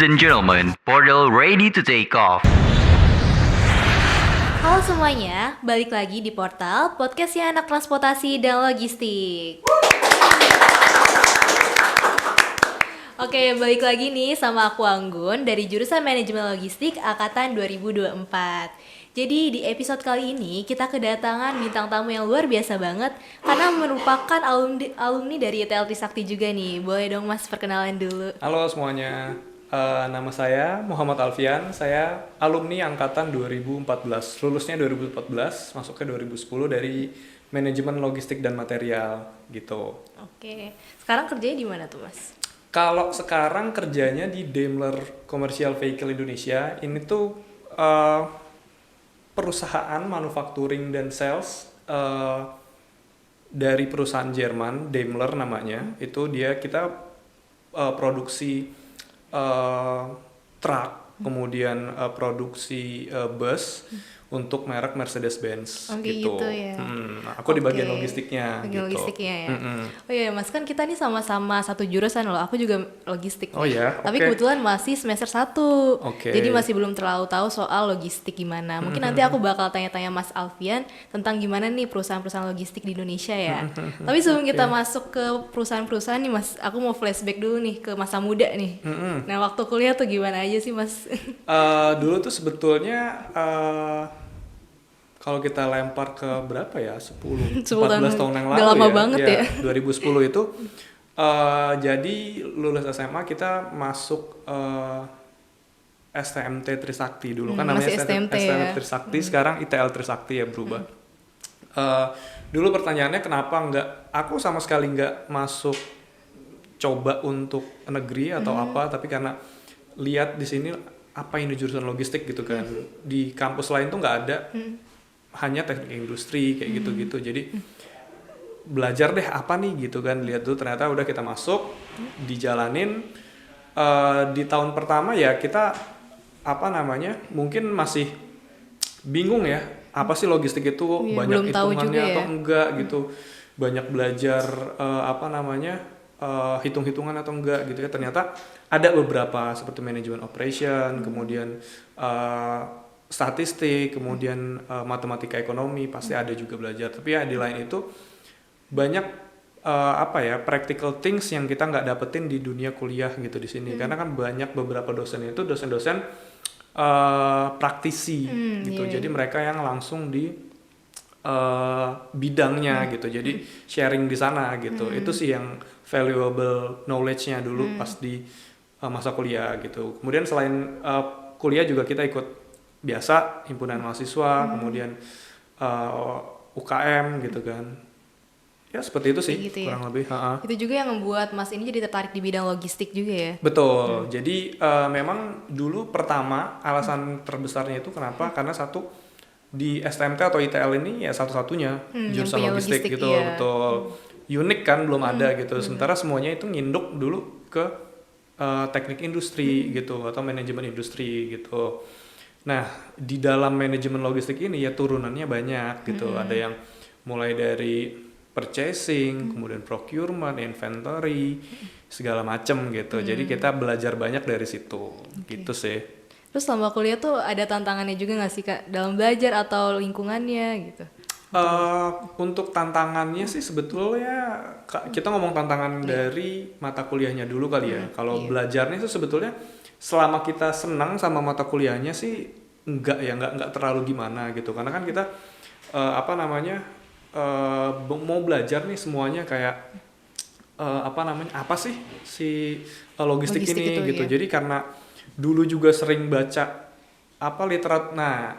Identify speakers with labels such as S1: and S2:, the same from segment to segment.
S1: and gentlemen, portal ready to take off.
S2: Halo semuanya, balik lagi di Portal, podcastnya anak transportasi dan logistik. Oke, balik lagi nih sama aku Anggun dari jurusan Manajemen Logistik Angkatan 2024. Jadi di episode kali ini kita kedatangan bintang tamu yang luar biasa banget karena merupakan alumni dari ITL Trisakti juga nih. Boleh dong Mas perkenalan dulu.
S3: Halo semuanya, nama saya Muhammad Alfian, saya alumni angkatan 2014, lulusnya 2014, masuknya 2010 dari Manajemen Logistik dan Material gitu.
S2: Oke, sekarang kerjanya di mana tuh Mas?
S3: Kalau sekarang kerjanya di Daimler Commercial Vehicle Indonesia, ini tuh perusahaan manufacturing dan sales dari perusahaan Jerman, Daimler namanya. Itu kita produksi truk, kemudian produksi bus untuk merek Mercedes-Benz gitu.
S2: Ya.
S3: Aku di bagian logistiknya.
S2: Bagian
S3: gitu.
S2: logistiknya ya. Oh iya Mas, kan kita nih sama-sama satu jurusan loh. Aku juga logistik.
S3: Oh ya.
S2: Tapi kebetulan masih semester 1. Jadi masih belum terlalu tahu soal logistik gimana. Mungkin nanti aku bakal tanya-tanya Mas Alfian tentang gimana nih perusahaan-perusahaan logistik di Indonesia ya. Tapi sebelum kita masuk ke perusahaan-perusahaan nih Mas, aku mau flashback dulu nih ke masa muda nih. Nah, waktu kuliah tuh gimana aja sih Mas?
S3: Dulu tuh sebetulnya kalau kita lempar ke berapa ya, 10 14 tahun yang lalu,
S2: udah lama
S3: ya,
S2: banget ya.
S3: 2010 itu jadi lulus SMA kita masuk STMT Trisakti dulu kan namanya
S2: STMT
S3: Trisakti, sekarang ITL Trisakti ya berubah. Dulu pertanyaannya kenapa aku sama sekali nggak masuk coba untuk negeri atau apa, tapi karena lihat di sini apa ini jurusan logistik gitu kan. Di kampus lain tuh nggak ada, hanya teknik industri kayak gitu-gitu. Jadi belajar deh apa nih gitu kan, lihat dulu ternyata udah kita masuk, dijalanin. Di tahun pertama ya kita mungkin masih bingung ya, apa sih logistik itu, banyak hitungannya atau enggak gitu, banyak belajar hitung-hitungan atau enggak gitu ya. Ternyata ada beberapa seperti manajemen operation, kemudian statistik, kemudian matematika ekonomi pasti ada juga belajar. Tapi ya di lain itu banyak practical things yang kita nggak dapetin di dunia kuliah gitu di sini. Karena kan banyak beberapa dosen itu dosen-dosen praktisi gitu. Jadi mereka yang langsung di bidangnya gitu. Jadi sharing di sana gitu. Itu sih yang valuable knowledge-nya dulu pas di masa kuliah gitu. Kemudian selain kuliah juga kita ikut biasa himpunan mahasiswa, kemudian UKM gitu kan. Ya seperti itu sih gitu kurang lebih.
S2: Itu juga yang membuat Mas ini jadi tertarik di bidang logistik juga ya?
S3: Betul. Jadi memang dulu pertama alasan terbesarnya itu kenapa? Karena satu di STMT atau ITL ini ya satu-satunya jurusan logistik gitu, iya. Betul. Unik kan, belum ada gitu. Sementara semuanya itu nginduk dulu ke teknik industri gitu atau manajemen industri gitu. Nah, di dalam manajemen logistik ini ya turunannya banyak gitu. Ada yang mulai dari purchasing, kemudian procurement, inventory, segala macem gitu. Jadi kita belajar banyak dari situ, gitu sih.
S2: Terus selama kuliah tuh ada tantangannya juga nggak sih Kak? Dalam belajar atau lingkungannya gitu?
S3: Untuk tantangannya sih sebetulnya kita ngomong tantangan dari mata kuliahnya dulu kali ya. Kalau belajarnya itu sebetulnya selama kita senang sama mata kuliahnya sih nggak terlalu gimana gitu, karena kan kita mau belajar nih semuanya kayak apa sih si logistik ini itu, gitu. Jadi karena dulu juga sering baca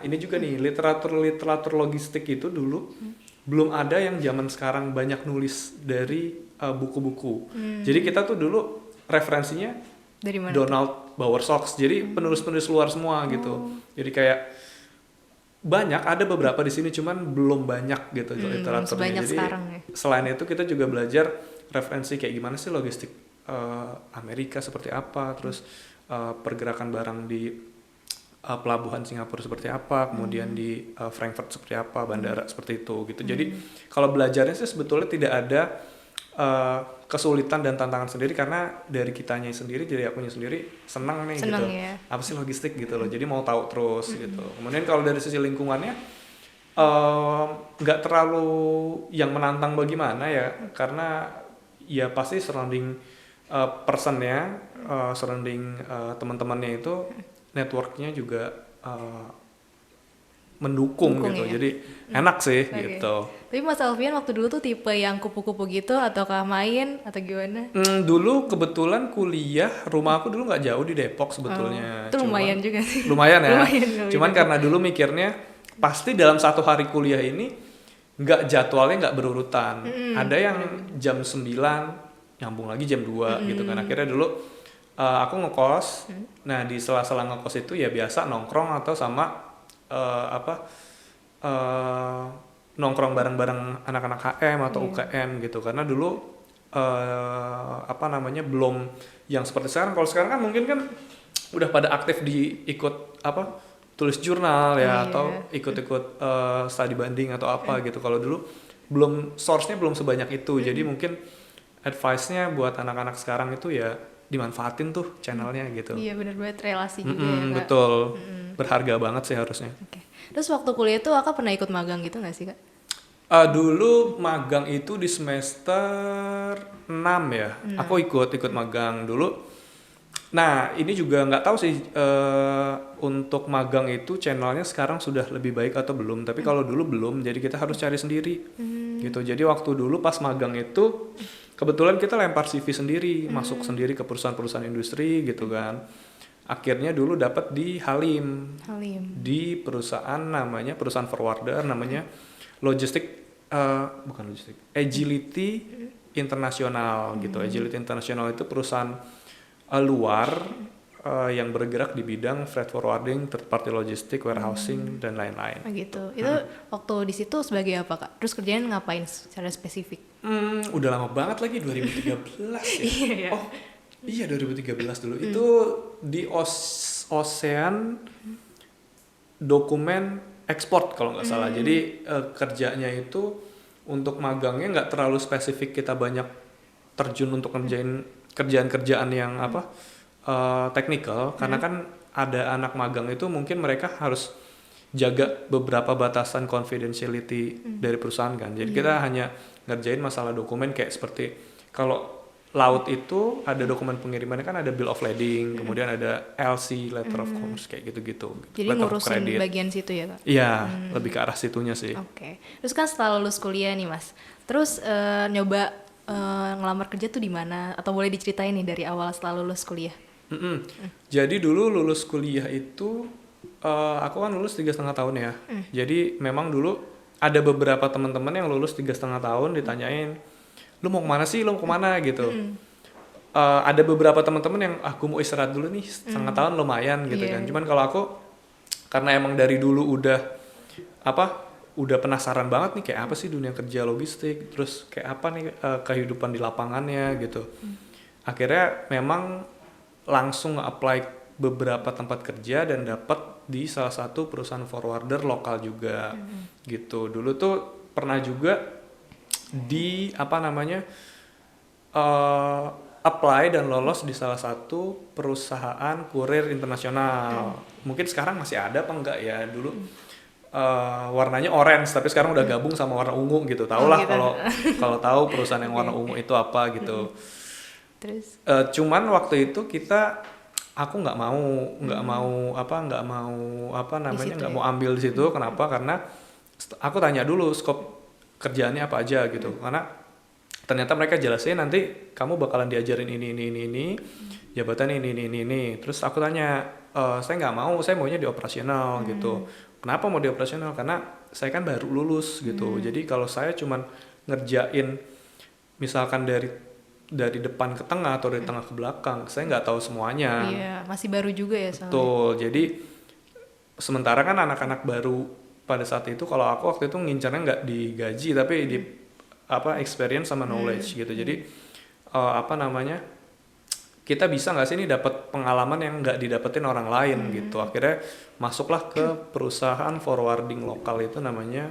S3: ini juga nih literatur logistik itu dulu belum ada yang zaman sekarang banyak nulis dari buku-buku. Jadi kita tuh dulu referensinya
S2: dari mana?
S3: Donald Bowersox. Jadi penulis-penulis luar semua gitu. Jadi kayak banyak, ada beberapa di sini cuman belum banyak gitu literaturnya. Jadi
S2: sekarang, ya.
S3: Selain itu kita juga belajar referensi kayak gimana sih logistik Amerika seperti apa, terus pergerakan barang di pelabuhan Singapura seperti apa, kemudian di Frankfurt seperti apa, bandara seperti itu gitu. Jadi kalau belajarnya sih sebetulnya tidak ada kesulitan dan tantangan sendiri karena dari kitanya sendiri, dari akunya sendiri senang nih
S2: Seneng
S3: gitu.
S2: ya.
S3: Apa sih logistik gitu loh. Jadi mau tahu terus gitu. Kemudian kalau dari sisi lingkungannya nggak terlalu yang menantang bagaimana ya, karena ya pasti surrounding personnya, surrounding teman-temannya itu networknya juga mendukung gitu,
S2: ya?
S3: jadi enak sih
S2: Okay.
S3: gitu.
S2: Tapi Mas Alfian waktu dulu tuh tipe yang kupu-kupu gitu ataukah main atau gimana?
S3: Dulu kebetulan kuliah, rumah aku dulu nggak jauh di Depok sebetulnya.
S2: Itu lumayan juga sih.
S3: Lumayan ya.
S2: Lumayan,
S3: Cuman karena dulu mikirnya pasti dalam satu hari kuliah ini nggak jadwalnya nggak berurutan. Ada yang jam 9 nyambung lagi jam 2 gitu kan. Akhirnya dulu aku ngekos. Nah di sela-sela ngekos itu ya biasa nongkrong atau sama nongkrong bareng-bareng anak-anak HM atau UKM gitu, karena dulu belum yang seperti sekarang. Kalau sekarang kan mungkin kan udah pada aktif di ikut tulis jurnal ya, atau ikut-ikut studi banding atau apa gitu. Kalau dulu belum, source-nya belum sebanyak itu. Jadi mungkin advice-nya buat anak-anak sekarang itu ya dimanfaatin tuh channelnya gitu.
S2: Iya benar banget, relasi juga ya Kak.
S3: Betul. Berharga banget sih harusnya.
S2: Oke. Terus waktu kuliah tuh Kakak pernah ikut magang gitu nggak sih Kak?
S3: Dulu magang itu di semester 6 ya. Aku ikut magang dulu. Nah ini juga nggak tahu sih untuk magang itu channelnya sekarang sudah lebih baik atau belum. Tapi kalau dulu belum, jadi kita harus cari sendiri gitu. Jadi waktu dulu pas magang itu kebetulan kita lempar CV sendiri, masuk sendiri ke perusahaan-perusahaan industri gitu kan. Akhirnya dulu dapat di Halim. Di perusahaan forwarder namanya Agility International gitu. Agility International itu perusahaan luar yang bergerak di bidang freight forwarding, third party logistik, warehousing dan lain-lain.
S2: Gitu. Itu waktu di situ sebagai apa Kak? Terus kerjanya ngapain secara spesifik?
S3: Udah lama banget lagi, 2013 ya.
S2: Iya.
S3: Oh iya 2013 dulu. Itu di Ocean dokumen ekspor kalau nggak salah. Jadi kerjanya itu untuk magangnya nggak terlalu spesifik, kita banyak terjun untuk ngerjain kerjaan-kerjaan yang teknikal, karena kan ada anak magang itu mungkin mereka harus jaga beberapa batasan confidentiality dari perusahaan kan. Jadi kita hanya ngerjain masalah dokumen kayak seperti kalau laut itu ada dokumen pengirimannya kan, ada bill of lading, kemudian ada LC, letter of commerce, kayak gitu-gitu.
S2: Jadi ngurusin bagian situ ya Kak?
S3: Iya, lebih ke arah situnya sih.
S2: Oke. Terus kan setelah lulus kuliah nih Mas, terus nyoba ngelamar kerja tuh di mana? Atau boleh diceritain nih dari awal setelah lulus kuliah?
S3: Jadi dulu lulus kuliah itu, aku kan lulus 3,5 tahun ya. Jadi memang dulu ada beberapa teman-teman yang lulus 3,5 tahun ditanyain, lu mau kemana sih, lu mau kemana gitu. Ada beberapa teman-teman yang aku mau istirahat dulu nih, setengah tahun lumayan gitu kan. Cuman kalau aku karena emang dari dulu udah penasaran banget nih kayak apa sih dunia kerja logistik, terus kayak apa nih kehidupan di lapangannya gitu. Akhirnya memang langsung nge-apply beberapa tempat kerja dan dapat di salah satu perusahaan forwarder lokal juga gitu. Dulu tuh pernah juga di apply dan lolos di salah satu perusahaan kurir internasional. Mungkin sekarang masih ada apa enggak ya, dulu warnanya orange tapi sekarang udah gabung sama warna ungu gitu. Tahulah kalau tahu perusahaan yang warna ungu itu apa gitu.
S2: Terus
S3: cuman waktu itu aku nggak mau ambil di situ. Kenapa? Karena aku tanya dulu skop kerjaannya apa aja gitu. Karena ternyata mereka jelasin nanti kamu bakalan diajarin ini, jabatan ini. Terus aku tanya, saya nggak mau, saya maunya di operasional gitu. Kenapa mau di operasional? Karena saya kan baru lulus gitu. Jadi kalau saya cuman ngerjain misalkan dari depan ke tengah atau dari tengah ke belakang, saya nggak tahu semuanya.
S2: Iya, masih baru juga ya soalnya.
S3: Betul. Jadi sementara kan anak-anak baru pada saat itu, kalau aku waktu itu ngincarnya nggak digaji tapi di experience sama knowledge gitu. Jadi kita bisa nggak sih ini dapat pengalaman yang nggak didapetin orang lain gitu. Akhirnya masuklah ke perusahaan forwarding lokal itu namanya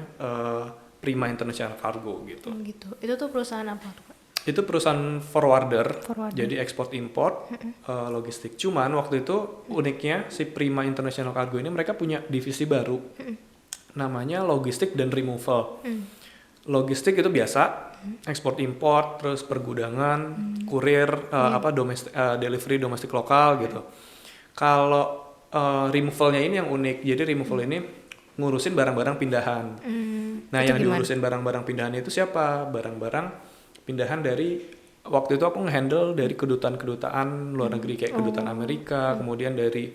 S3: Prima International Cargo gitu.
S2: Gitu. Itu tuh perusahaan apa tuh Kak?
S3: Itu perusahaan forwarder,
S2: Forwarder.
S3: jadi ekspor import logistik. Cuman waktu itu uniknya si Prima International Cargo ini mereka punya divisi baru, namanya logistik dan removal. Logistik itu biasa, ekspor import, terus pergudangan, kurir, delivery domestik lokal gitu. Kalau removalnya ini yang unik, jadi removal ini ngurusin barang-barang pindahan. Nah,
S2: itu
S3: yang
S2: gimana?
S3: diurusin barang-barang pindahan itu siapa? Barang-barang pindahan dari waktu itu aku nge-handle dari kedutaan-kedutaan luar negeri kayak kedutaan Amerika, kemudian dari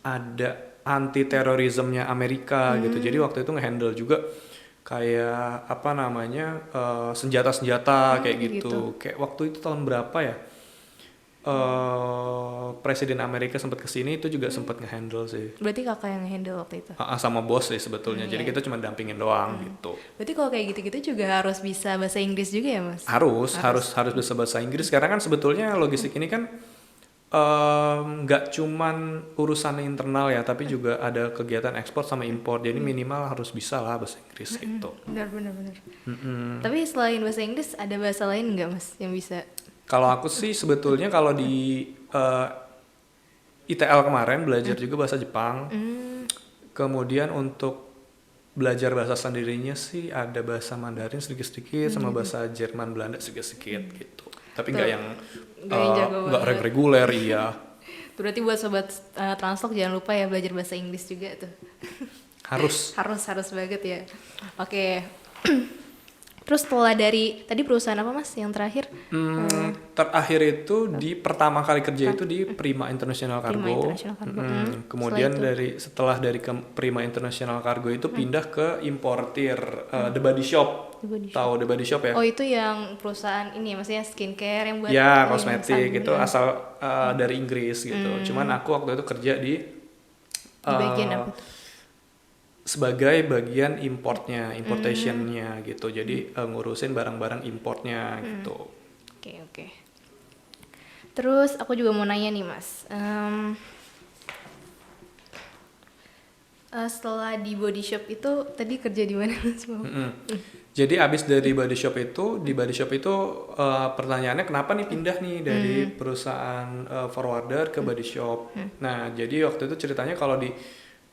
S3: ada anti terorismenya Amerika gitu. Jadi waktu itu nge-handle juga kayak senjata-senjata kayak gitu. Kayak waktu itu tahun berapa ya? Presiden Amerika sempat kesini itu juga sempat nge-handle sih.
S2: Berarti kakak yang handle waktu itu?
S3: Sama bos sih sebetulnya. Jadi kita cuma dampingin doang gitu.
S2: Berarti kalau kayak gitu-gitu juga harus bisa bahasa Inggris juga ya, Mas?
S3: Harus bisa bahasa Inggris karena kan sebetulnya logistik ini kan nggak cuman urusan internal ya, tapi juga ada kegiatan ekspor sama impor. Jadi minimal harus bisa lah bahasa Inggris gitu.
S2: Benar. Tapi selain bahasa Inggris ada bahasa lain nggak, Mas, yang bisa?
S3: Kalau aku sih sebetulnya kalau di ITL kemarin belajar juga bahasa Jepang. Kemudian untuk belajar bahasa sendirinya sih ada bahasa Mandarin sedikit-sedikit sama bahasa Jerman Belanda sedikit-sedikit gitu. Tapi nggak yang reguler iya.
S2: Berarti buat sobat Translog jangan lupa ya belajar bahasa Inggris juga tuh.
S3: Harus
S2: harus banget ya. Oke. Terus setelah dari tadi perusahaan apa, Mas, yang terakhir?
S3: Terakhir itu di pertama kali kerja itu di Prima International Cargo. Kemudian setelah dari Prima International Cargo itu pindah ke importir The Body Shop. Tahu The Body Shop ya?
S2: Oh, itu yang perusahaan ini ya, maksudnya skincare yang buat
S3: ya kosmetik itu asal dari Inggris gitu. Cuman aku waktu itu kerja di
S2: bagian apa tuh?
S3: Sebagai bagian importationnya gitu. Jadi ngurusin barang-barang importnya gitu.
S2: Oke. Terus aku juga mau nanya nih, Mas. Setelah di Body Shop itu tadi kerja di mana, Mas?
S3: Jadi abis dari Body Shop itu, di Body Shop itu pertanyaannya kenapa nih pindah nih dari perusahaan forwarder ke Body Shop. Nah, jadi waktu itu ceritanya kalau di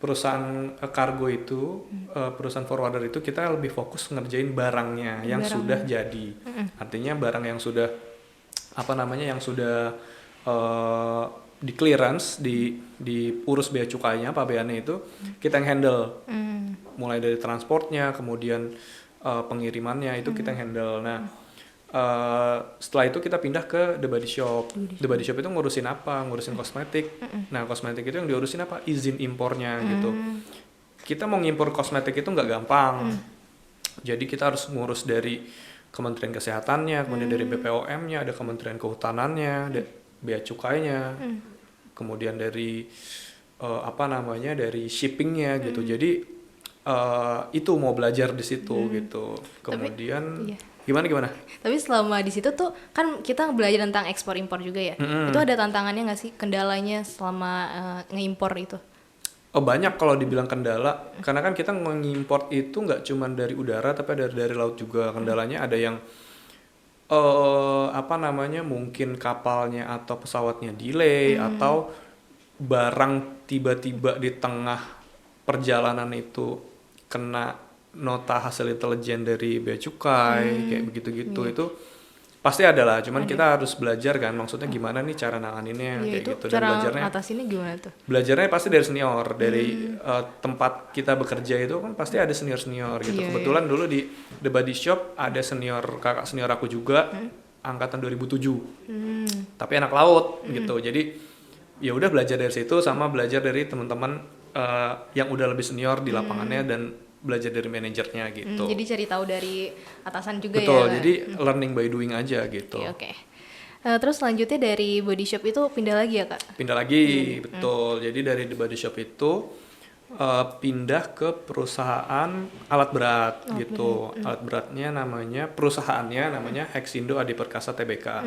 S3: perusahaan kargo itu, perusahaan forwarder itu kita lebih fokus ngerjain barangnya yang sudah jadi. Artinya barang yang sudah yang sudah di clearance, diurus bea cukainya, pabeannya itu kita yang handle. Mulai dari transportnya, kemudian pengirimannya itu kita yang handle. Nah, setelah itu kita pindah ke The Body Shop. The Body Shop itu ngurusin apa? Ngurusin kosmetik. Nah, kosmetik itu yang diurusin apa? Izin impornya gitu. Kita mau ngimpor kosmetik itu nggak gampang. Jadi kita harus ngurus dari Kementerian Kesehatannya, kemudian dari BPOM-nya, ada Kementerian Kehutanannya, bea cukainya, kemudian dari dari shippingnya gitu. Jadi itu mau belajar di situ gitu. Kemudian gimana?
S2: Tapi selama di situ tuh kan kita belajar tentang ekspor impor juga ya. Itu ada tantangannya nggak sih, kendalanya selama ngeimpor itu?
S3: Oh, banyak kalau dibilang kendala, karena kan kita mengimpor itu nggak cuma dari udara, tapi dari laut juga. Kendalanya ada yang mungkin kapalnya atau pesawatnya delay, atau barang tiba-tiba di tengah perjalanan itu kena nota hasil intelijen dari bea cukai, kayak begitu-gitu. Itu pasti ada lah, cuman kita harus belajar kan, maksudnya gimana nih cara nanganinnya, kayak gitu. Dan
S2: Cara
S3: belajarnya
S2: ngatasinnya gimana tuh?
S3: Belajarnya pasti dari senior, dari tempat kita bekerja itu kan pasti ada senior gitu. Kebetulan dulu di The Body Shop ada kakak senior aku juga, angkatan 2007. Tapi anak laut gitu. Jadi ya udah belajar dari situ, sama belajar dari teman-teman yang udah lebih senior di lapangannya, dan belajar dari manajernya gitu.
S2: Jadi cari tahu dari atasan juga.
S3: Betul,
S2: ya.
S3: jadi learning by doing aja gitu.
S2: Oke. Terus selanjutnya dari Body Shop itu pindah lagi ya, Kak?
S3: Pindah lagi, betul. Jadi dari The Body Shop itu pindah ke perusahaan alat berat gitu. Alat beratnya perusahaannya namanya Hexindo Adi Perkasa Tbk.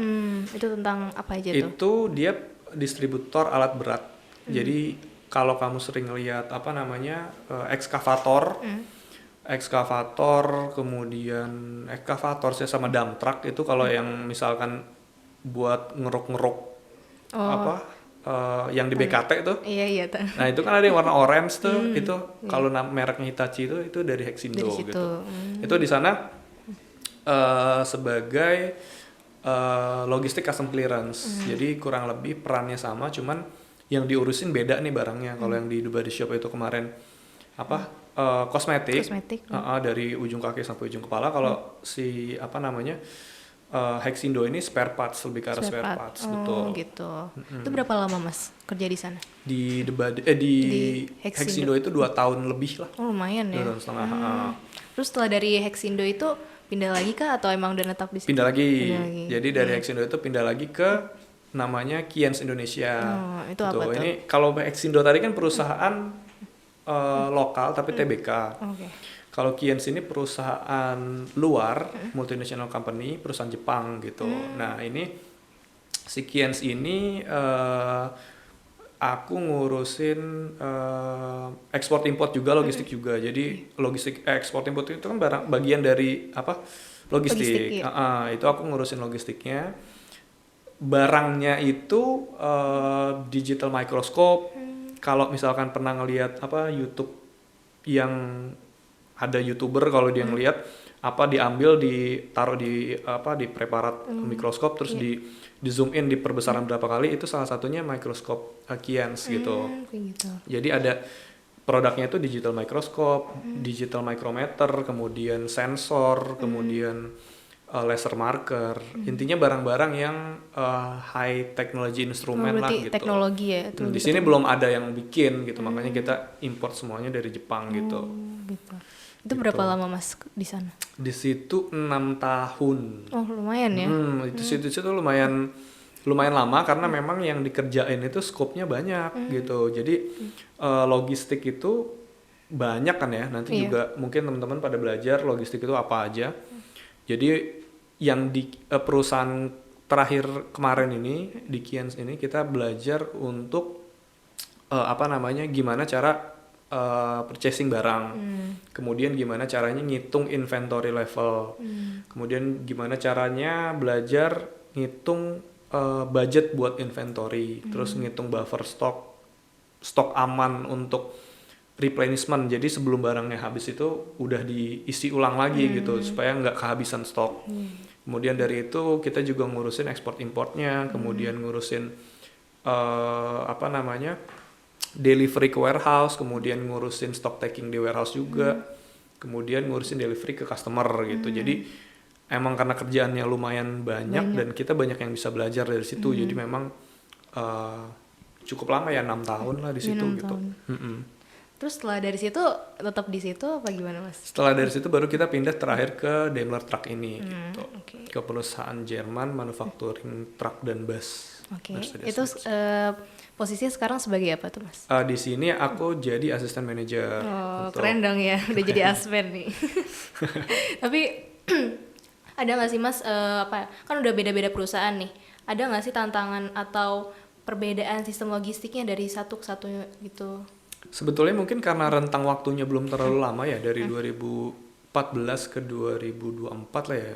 S2: Itu tentang apa aja tuh?
S3: Itu dia distributor alat berat. Jadi kalau kamu sering lihat ekskavator, ekskavator, kemudian ekskavator sih sama dump truck itu kalau yang misalkan buat ngeruk-ngeruk yang di BKT tuh.
S2: Iya.
S3: Nah itu kan ada yang warna orange tuh, itu kalau mereknya Hitachi itu dari Hexindo gitu. Itu di sana sebagai logistik custom clearance. Jadi kurang lebih perannya sama, cuman yang diurusin beda nih barangnya. Kalau yang di Body Shop itu kemarin kosmetik. Dari ujung kaki sampai ujung kepala. Kalau si Hexindo ini spare parts, lebih ke arah spare parts. Betul.
S2: Gitu. Itu berapa lama Mas kerja di sana?
S3: Di Hexindo itu 2 tahun lebih lah.
S2: Oh lumayan ya.
S3: 2 tahun setengah.
S2: Terus setelah dari Hexindo itu pindah lagi kah atau emang udah netap di situ?
S3: Pindah lagi. Jadi dari Hexindo itu pindah lagi ke namanya Kiens Indonesia.
S2: Itu apa tuh?
S3: Ini kalau Hexindo tadi kan perusahaan lokal tapi TBK.
S2: Okay.
S3: Kalau Kiens ini perusahaan luar, multinational company, perusahaan Jepang gitu. Nah ini si Kiens ini aku ngurusin ekspor import juga, logistik juga. Jadi logistik ekspor import itu kan bagian dari logistik. Itu aku ngurusin logistiknya. Barangnya itu digital microscope. Kalau misalkan pernah ngelihat YouTube yang ada YouTuber kalau dia ngelihat diambil ditaruh di preparat mikroskop terus di zoom in diperbesaran berapa kali, itu salah satunya mikroskop Kiens gitu. Jadi ada produknya itu digital microscope, digital micrometer, kemudian sensor, kemudian laser marker. Intinya barang-barang yang high technology instrument lah gitu.
S2: Teknologi ya.
S3: Di sini belum ada yang bikin gitu, makanya kita import semuanya dari Jepang gitu.
S2: Itu berapa lama Mas di sana?
S3: Di situ 6 tahun.
S2: Oh lumayan ya.
S3: Itu situ lumayan lama karena memang yang dikerjain itu skopnya banyak gitu. Jadi logistik itu banyak kan ya. Nanti juga mungkin teman-teman pada belajar logistik itu apa aja. Jadi yang di perusahaan terakhir kemarin ini di Kiens ini kita belajar untuk gimana cara purchasing barang, kemudian gimana caranya ngitung inventory level, kemudian gimana caranya belajar ngitung budget buat inventory, terus ngitung buffer stok aman untuk replenishment. Jadi sebelum barangnya habis itu udah diisi ulang lagi gitu supaya nggak kehabisan stok. Kemudian dari itu kita juga ngurusin ekspor importnya, kemudian ngurusin delivery ke warehouse, kemudian ngurusin stock taking di warehouse juga, kemudian ngurusin delivery ke customer gitu. Jadi emang karena kerjaannya lumayan banyak dan kita banyak yang bisa belajar dari situ. Jadi memang cukup lama ya, 6 tahun lah di situ gitu.
S2: Terus setelah dari situ tetap di situ apa gimana Mas?
S3: Setelah dari situ baru kita pindah terakhir ke Daimler Truck ini gitu. Ke perusahaan Jerman manufacturing truck dan bus.
S2: Itu posisinya sekarang sebagai apa tuh Mas?
S3: Di sini aku jadi asisten manajer.
S2: Keren dong ya, udah jadi aspen nih. Tapi ada nggak sih Mas, kan udah beda-beda perusahaan nih, ada nggak sih tantangan atau perbedaan sistem logistiknya dari satu ke satu gitu?
S3: Sebetulnya mungkin karena rentang waktunya belum terlalu lama ya, dari 2014 ke 2024 lah ya,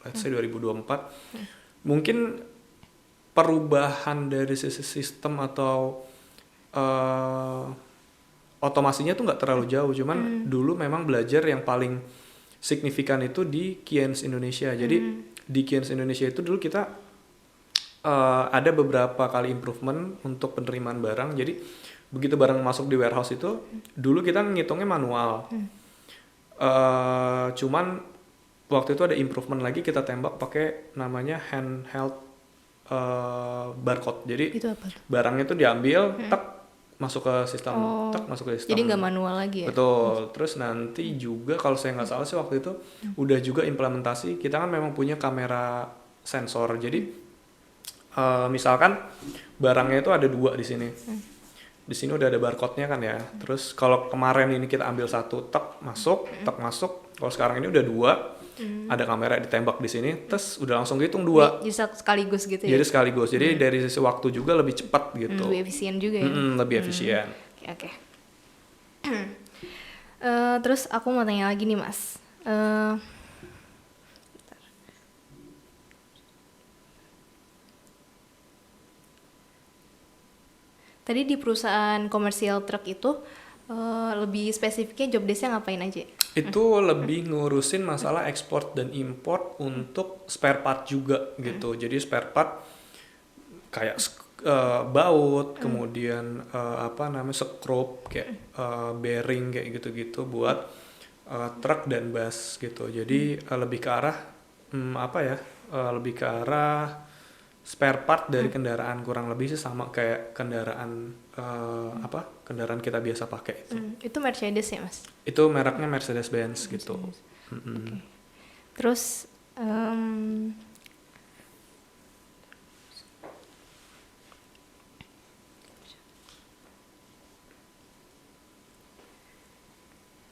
S3: let's say 2024. Mungkin perubahan dari sisi sistem atau otomasinya tuh nggak terlalu jauh, cuman dulu memang belajar yang paling signifikan itu di Kiens Indonesia. Jadi di Kiens Indonesia itu dulu kita ada beberapa kali improvement untuk penerimaan barang. Jadi begitu barang masuk di warehouse itu dulu kita ngitungnya manual, cuman waktu itu ada improvement lagi, kita tembak pakai namanya handheld barcode. Jadi barangnya itu diambil, tak masuk ke sistem, masuk ke sistem.
S2: Jadi nggak manual lagi ya?
S3: Betul. Terus nanti juga kalau saya nggak salah sih waktu itu udah juga implementasi. Kita kan memang punya kamera sensor. Jadi misalkan barangnya itu ada 2 di sini. Di sini udah ada barcode-nya kan ya. Terus kalau kemarin ini kita ambil 1, tak masuk. Kalau sekarang ini udah 2. Ada kamera ditembak di sini, terus udah langsung dihitung 2.
S2: Jadi sekaligus gitu ya?
S3: Jadi sekaligus. Jadi dari sisi waktu juga lebih cepat gitu.
S2: Lebih efisien juga ya?
S3: Lebih efisien.
S2: Oke. Terus aku mau tanya lagi nih Mas. Eh, Tadi di perusahaan komersial truk itu lebih spesifiknya job desk-nya ngapain aja?
S3: Itu lebih ngurusin masalah ekspor dan import untuk spare part juga gitu. Jadi spare part kayak baut, kemudian apa namanya skrup kayak bearing kayak gitu-gitu buat truk dan bus gitu. Jadi lebih ke arah apa ya? Lebih ke arah spare part dari kendaraan, kurang lebih sih sama kayak kendaraan apa? Kendaraan kita biasa pakai itu.
S2: Itu Mercedes ya Mas?
S3: Itu mereknya Mercedes-Benz gitu.
S2: Okay. Terus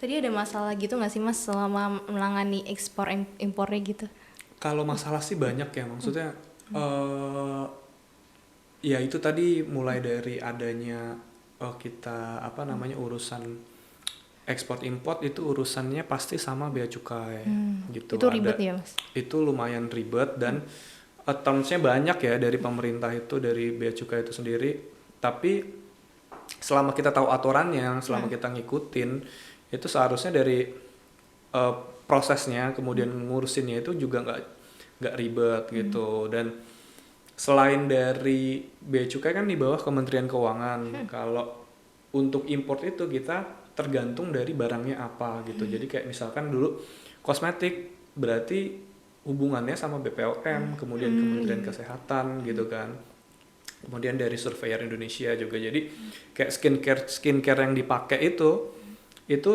S2: tadi ada masalah gitu nggak sih Mas selama menangani ekspor impornya gitu?
S3: Kalau masalah sih banyak ya, maksudnya ya itu tadi mulai dari adanya kita apa namanya urusan ekspor import itu urusannya pasti sama bea cukai gitu.
S2: Itu ribet ya Mas?
S3: Itu lumayan ribet dan terms-nya banyak ya dari pemerintah itu, dari bea cukai itu sendiri. Tapi selama kita tahu aturannya, selama kita ngikutin, itu seharusnya dari prosesnya kemudian ngurusinnya itu juga nggak ribet gitu. Dan selain dari bea cukai kan di bawah Kementerian Keuangan. Kalau untuk import itu kita tergantung dari barangnya apa gitu. Jadi kayak misalkan dulu kosmetik berarti hubungannya sama BPOM, kemudian Kementerian Kesehatan gitu kan. Kemudian dari Surveyor Indonesia juga. Jadi kayak skincare yang dipakai itu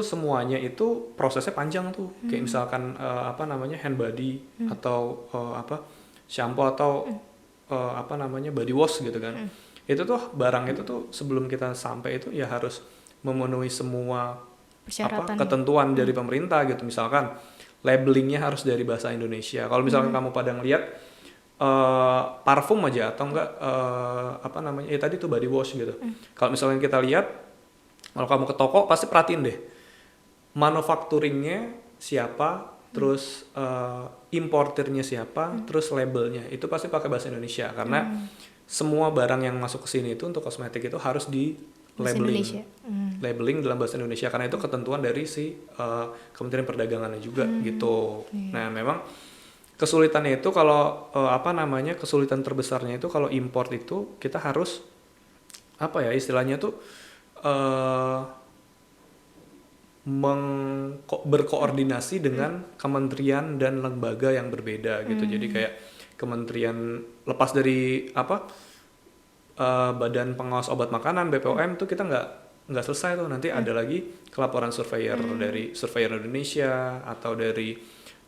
S3: semuanya itu prosesnya panjang tuh. Kayak misalkan apa namanya hand body atau apa shampoo atau apa namanya body wash gitu kan. Itu tuh barang itu tuh sebelum kita sampai itu ya harus memenuhi semua ketentuan dari pemerintah gitu. Misalkan labelingnya harus dari bahasa Indonesia. Kalau misalkan kamu pada ngeliat parfum aja atau enggak apa namanya tadi tuh body wash gitu. Kalau misalkan kita lihat, kalau kamu ke toko pasti perhatiin deh manufakturingnya siapa, terus importernya siapa, terus labelnya itu pasti pakai bahasa Indonesia karena semua barang yang masuk ke sini itu untuk kosmetik itu harus di labeling dalam bahasa Indonesia karena itu ketentuan dari si Kementerian Perdagangannya juga gitu. Nah memang kesulitannya itu kalau apa namanya kesulitan terbesarnya itu kalau import itu kita harus apa ya istilahnya tuh berkoordinasi dengan kementerian dan lembaga yang berbeda gitu. Jadi kayak kementerian lepas dari apa Badan Pengawas Obat Makanan BPOM tuh kita nggak selesai tuh, nanti ada lagi kelaporan surveyor dari Surveyor Indonesia atau dari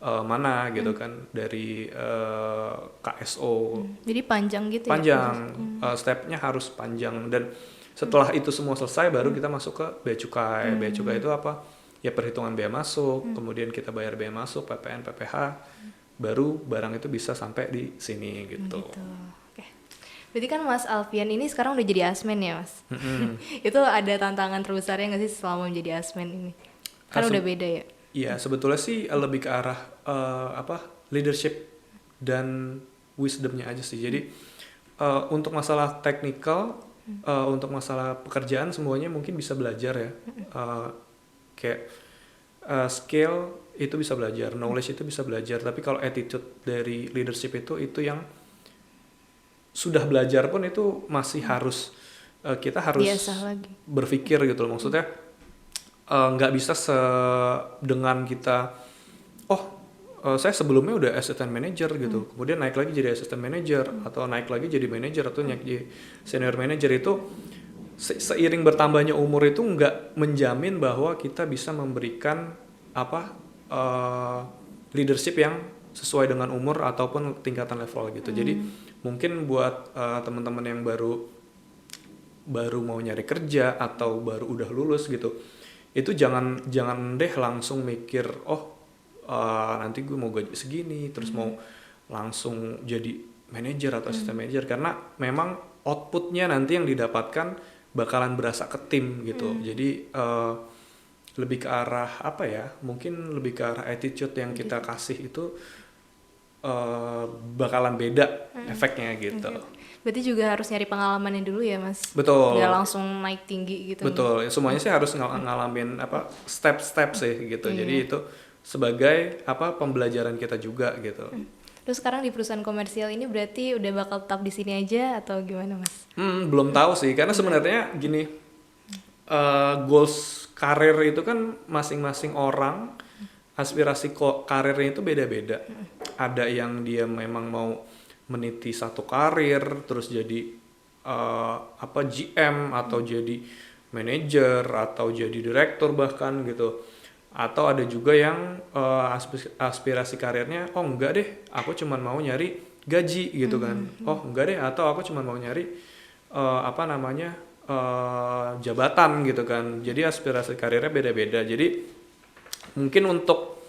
S3: mana gitu kan, dari KSO.
S2: Jadi panjang gitu
S3: panjang, ya? Stepnya harus panjang dan setelah itu semua selesai baru kita masuk ke bea cukai. Bea cukai itu apa? Ya perhitungan bea masuk, kemudian kita bayar bea masuk, PPN, PPh, baru barang itu bisa sampai di sini gitu.
S2: Berarti kan Mas Alfian ini sekarang udah jadi asmen ya Mas? Itu ada tantangan terbesarnya nggak sih selama menjadi asmen ini? Kan udah beda ya?
S3: Iya sebetulnya sih lebih ke arah apa leadership dan wisdomnya aja sih. Jadi untuk masalah teknikal, untuk masalah pekerjaan semuanya mungkin bisa belajar ya. Kayak skill itu bisa belajar, knowledge itu bisa belajar. Tapi kalau attitude dari leadership itu yang sudah belajar pun itu masih harus kita harus berpikir gitu loh. Maksudnya nggak bisa dengan kita saya sebelumnya udah assistant manager gitu, kemudian naik lagi jadi assistant manager atau naik lagi jadi manager atau naik jadi senior manager. Itu seiring bertambahnya umur itu nggak menjamin bahwa kita bisa memberikan apa leadership yang sesuai dengan umur ataupun tingkatan level gitu. Jadi mungkin buat teman-teman yang baru mau nyari kerja atau baru udah lulus gitu, itu jangan deh langsung mikir nanti gue mau gaji segini terus mau langsung jadi manajer atau assistant manager, karena memang outputnya nanti yang didapatkan bakalan berasa ke tim gitu. Jadi lebih ke arah apa ya? Mungkin lebih ke arah attitude yang kita kasih itu bakalan beda efeknya gitu.
S2: Berarti juga harus nyari pengalamannya dulu ya Mas.
S3: Betul.
S2: Nggak langsung naik tinggi gitu.
S3: Betul. Semuanya sih harus ngalamin apa step-step sih gitu. Jadi itu sebagai apa pembelajaran kita juga gitu.
S2: Terus sekarang di perusahaan komersial ini berarti udah bakal tetap di sini aja atau gimana Mas?
S3: Belum tahu sih karena sebenarnya gini, goals karir itu kan masing-masing orang aspirasi karirnya itu beda-beda. Ada yang dia memang mau meniti satu karir terus jadi apa GM atau jadi manajer atau jadi direktur bahkan gitu. Atau ada juga yang aspirasi karirnya, oh enggak deh, aku cuma mau nyari gaji gitu kan. Oh enggak deh, atau aku cuma mau nyari apa namanya jabatan gitu kan. Jadi aspirasi karirnya beda-beda. Jadi mungkin untuk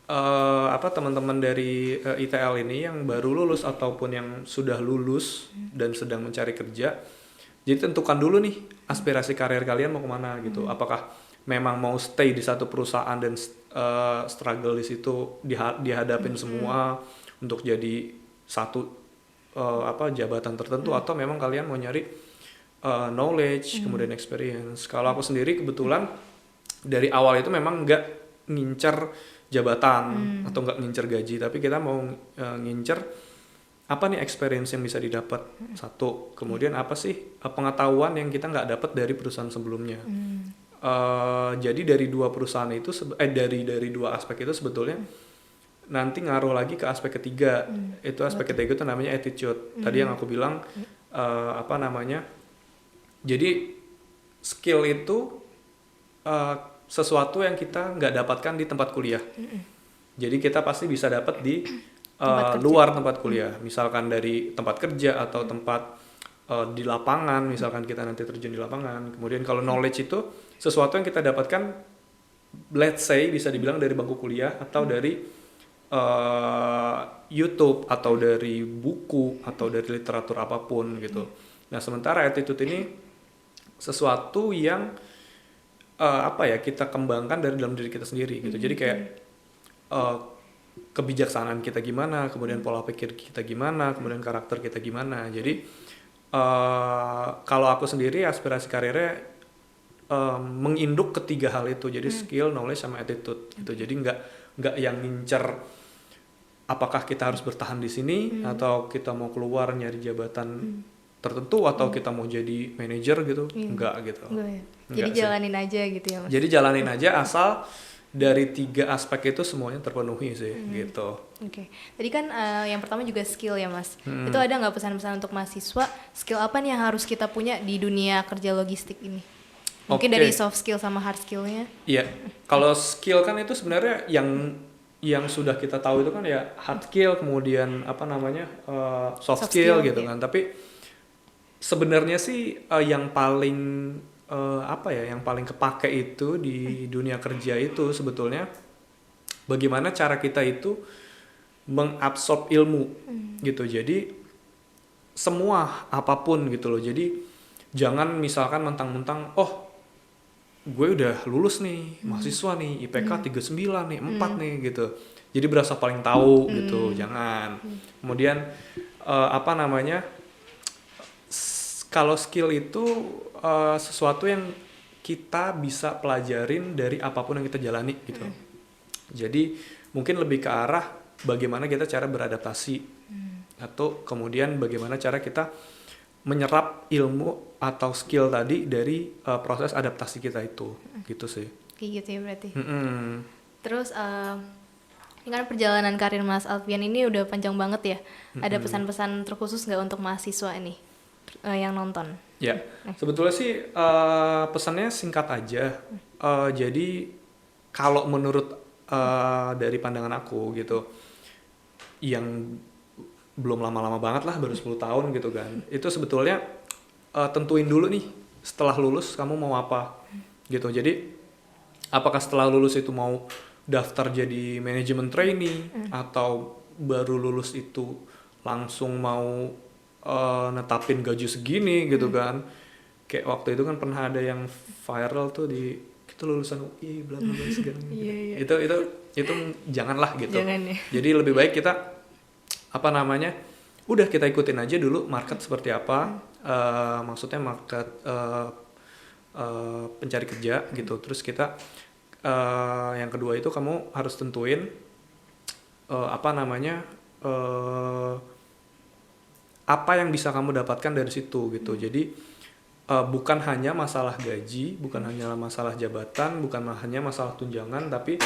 S3: apa teman-teman dari ITL ini yang baru lulus ataupun yang sudah lulus dan sedang mencari kerja, jadi tentukan dulu nih aspirasi karir kalian mau kemana gitu. Apakah memang mau stay di satu perusahaan dan struggle di situ dihadapin semua untuk jadi satu apa jabatan tertentu, atau memang kalian mau nyari knowledge kemudian experience. Kalau aku sendiri kebetulan dari awal itu memang nggak ngincer jabatan atau nggak ngincer gaji, tapi kita mau ngincer apa nih experience yang bisa didapat satu, kemudian apa sih pengetahuan yang kita nggak dapat dari perusahaan sebelumnya. Jadi dari dua perusahaan itu dari dua aspek itu sebetulnya nanti ngaruh lagi ke aspek ketiga. Itu aspek ketiga itu namanya attitude. Tadi yang aku bilang apa namanya? Jadi skill itu sesuatu yang kita nggak dapatkan di tempat kuliah. Jadi kita pasti bisa dapat di luar tempat kuliah. Misalkan dari tempat kerja atau tempat di lapangan, misalkan kita nanti terjun di lapangan. Kemudian kalau knowledge itu sesuatu yang kita dapatkan, let's say bisa dibilang dari bangku kuliah atau dari YouTube atau dari buku atau dari literatur apapun gitu. Nah sementara attitude ini sesuatu yang apa ya kita kembangkan dari dalam diri kita sendiri gitu. Jadi kayak kebijaksanaan kita gimana, kemudian pola pikir kita gimana, kemudian karakter kita gimana. Jadi kalau aku sendiri aspirasi karirnya menginduk ketiga hal itu, jadi skill, knowledge, sama attitude gitu. Jadi nggak yang ngincer apakah kita harus bertahan di sini atau kita mau keluar nyari jabatan tertentu atau kita mau jadi manajer gitu, enggak gitu.
S2: Jadi jalanin aja gitu ya Mas.
S3: Jadi jalanin aja asal dari tiga aspek itu semuanya terpenuhi sih gitu.
S2: Oke. Tadi kan yang pertama juga skill ya Mas. Itu ada nggak pesan-pesan untuk mahasiswa, skill apa nih yang harus kita punya di dunia kerja logistik ini? Mungkin dari soft skill sama hard skillnya?
S3: Iya. Kalau skill kan itu sebenarnya yang sudah kita tahu itu kan ya hard skill, kemudian apa namanya soft skill gitu kan. Tapi sebenarnya sih yang paling apa ya, yang paling kepake itu di dunia kerja itu sebetulnya bagaimana cara kita itu mengabsorb ilmu gitu. Jadi semua apapun gitu loh. Jadi jangan misalkan mentang-mentang gue udah lulus nih, mahasiswa nih, IPK 39 nih, 4 nih gitu. Jadi berasa paling tahu gitu, jangan. Kemudian apa namanya? Kalau skill itu sesuatu yang kita bisa pelajarin dari apapun yang kita jalani gitu. Jadi mungkin lebih ke arah bagaimana kita cara beradaptasi atau kemudian bagaimana cara kita menyerap ilmu atau skill tadi dari proses adaptasi kita itu gitu sih.
S2: Kayak gitu ya berarti. Terus ini kan perjalanan karir Mas Alfian ini udah panjang banget ya. Ada pesan-pesan terkhusus nggak untuk mahasiswa ini yang nonton?
S3: Ya, sebetulnya sih pesannya singkat aja. Jadi kalau menurut dari pandangan aku gitu, yang belum lama-lama banget lah, baru 10 tahun gitu kan, itu sebetulnya tentuin dulu nih setelah lulus kamu mau apa gitu. Jadi apakah setelah lulus itu mau daftar jadi manajemen trainee atau baru lulus itu langsung mau netapin gaji segini gitu kan. Kayak waktu itu kan pernah ada yang viral tuh di itu lulusan UI bla bla bla segala gitu.
S2: Iya.
S3: Itu janganlah gitu.
S2: Jangan ya.
S3: Jadi lebih baik kita udah kita ikutin aja dulu market seperti apa. Maksudnya market pencari kerja gitu. Terus kita yang kedua itu kamu harus tentuin apa yang bisa kamu dapatkan dari situ gitu. Jadi bukan hanya masalah gaji, bukan hanya masalah jabatan, bukan hanya masalah tunjangan, tapi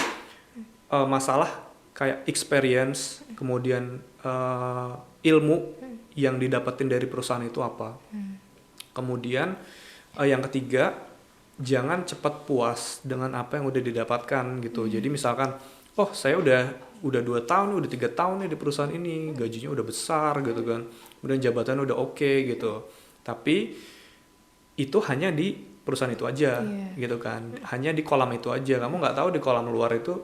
S3: masalah kayak experience, kemudian ilmu yang didapetin dari perusahaan itu apa. Kemudian yang ketiga, jangan cepat puas dengan apa yang udah didapatkan gitu. Jadi misalkan, saya udah 2 tahun, udah 3 tahun nih di perusahaan ini, gajinya udah besar gitu kan, kemudian jabatan udah oke gitu. Tapi itu hanya di perusahaan itu aja gitu kan, hanya di kolam itu aja. Kamu nggak tahu di kolam luar itu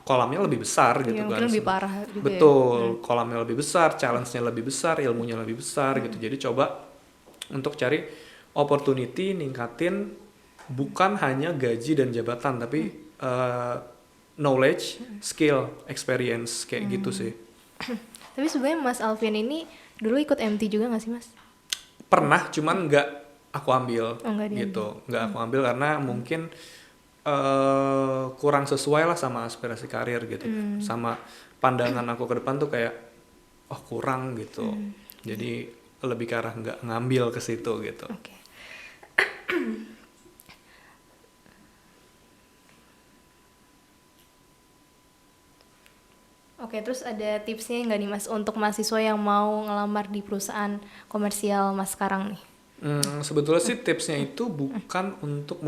S3: kolamnya lebih besar gitu kan.
S2: Mungkin lebih parah juga.
S3: Betul, kolamnya lebih besar, challenge-nya lebih besar, ilmunya lebih besar gitu. Jadi coba untuk cari opportunity, ningkatin bukan hanya gaji dan jabatan, tapi knowledge, skill, experience kayak gitu sih.
S2: Tapi sebenarnya Mas Alfian ini dulu ikut MT juga nggak sih Mas?
S3: Pernah, cuman nggak aku ambil gitu, nggak aku ambil karena mungkin kurang sesuai lah sama aspirasi karir gitu, sama pandangan aku ke depan tuh kayak kurang gitu. Jadi lebih ke arah nggak ngambil ke situ gitu.
S2: Oke, terus ada tipsnya nggak nih Mas untuk mahasiswa yang mau ngelamar di perusahaan komersial Mas sekarang nih?
S3: Sebetulnya sih tipsnya itu bukan untuk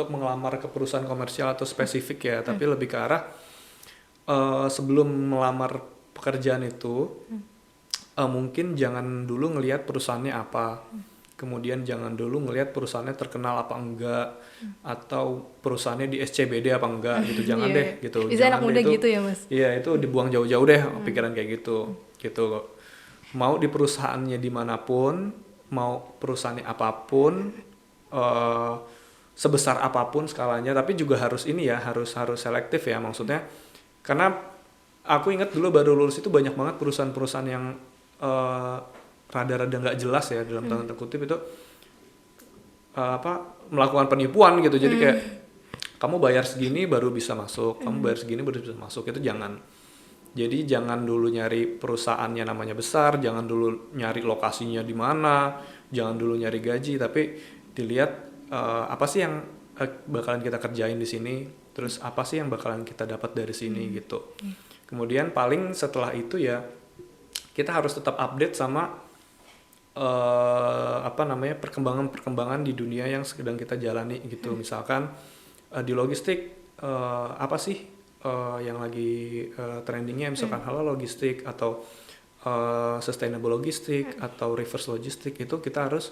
S3: mengelamar ke perusahaan komersial atau spesifik ya, tapi lebih ke arah sebelum melamar pekerjaan itu mungkin jangan dulu ngelihat perusahaannya apa, kemudian jangan dulu ngelihat perusahaannya terkenal apa enggak, atau perusahaannya di SCBD apa enggak gitu, jangan deh gitu.
S2: Bisa
S3: jangan
S2: anak muda
S3: itu,
S2: gitu ya Mas?
S3: Iya, itu dibuang jauh-jauh deh pikiran kayak gitu. Mau di perusahaannya dimanapun, mau perusahaannya apapun, sebesar apapun skalanya, tapi juga harus harus selektif ya, maksudnya karena aku ingat dulu baru lulus itu banyak banget perusahaan-perusahaan yang rada-rada nggak jelas ya dalam tanda kutip itu melakukan penipuan gitu. Jadi kayak kamu bayar segini baru bisa masuk, kamu bayar segini baru bisa masuk, itu jangan. Jadi jangan dulu nyari perusahaannya namanya besar, jangan dulu nyari lokasinya di mana, jangan dulu nyari gaji, tapi dilihat apa sih yang bakalan kita kerjain di sini, terus apa sih yang bakalan kita dapat dari sini gitu. Kemudian paling setelah itu ya kita harus tetap update sama perkembangan di dunia yang sedang kita jalani gitu. Misalkan di logistik apa sih yang lagi trendingnya, misalkan halal logistik atau sustainable logistik atau reverse logistik, itu kita harus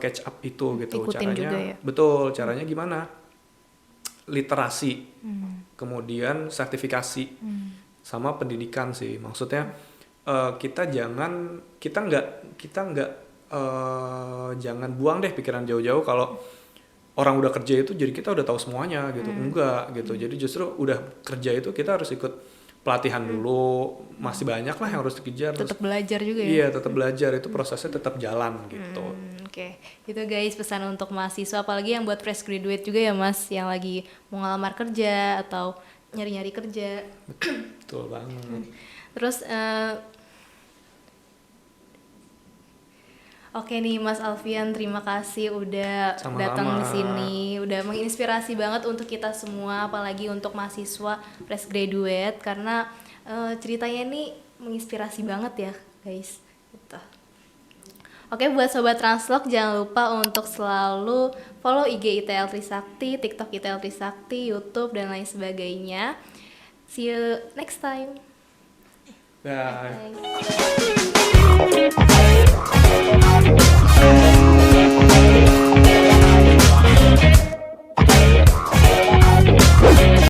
S3: catch up itu gitu.
S2: Ikutin
S3: caranya
S2: juga ya?
S3: Betul, caranya gimana? Literasi, kemudian sertifikasi, sama pendidikan sih. Maksudnya kita nggak jangan buang deh pikiran jauh-jauh kalau orang udah kerja itu jadi kita udah tahu semuanya gitu. Enggak gitu. Jadi justru udah kerja itu kita harus ikut pelatihan dulu, masih banyak lah yang harus dikejar.
S2: Tetap belajar juga ya?
S3: Iya, tetap belajar, itu prosesnya tetap jalan gitu.
S2: Oke. Itu guys pesan untuk mahasiswa, apalagi yang buat fresh graduate juga ya Mas, yang lagi mau ngelamar kerja atau nyari-nyari kerja.
S3: Betul banget.
S2: Terus oke nih Mas Alfian, terima kasih udah datang di sini, udah menginspirasi banget untuk kita semua, apalagi untuk mahasiswa fresh graduate, karena ceritanya ini menginspirasi banget ya guys. Gitu. Oke, buat Sobat Translog jangan lupa untuk selalu follow IG ITL Trisakti, TikTok ITL Trisakti, YouTube dan lain sebagainya. See you next time.
S3: Bye.
S2: Bye.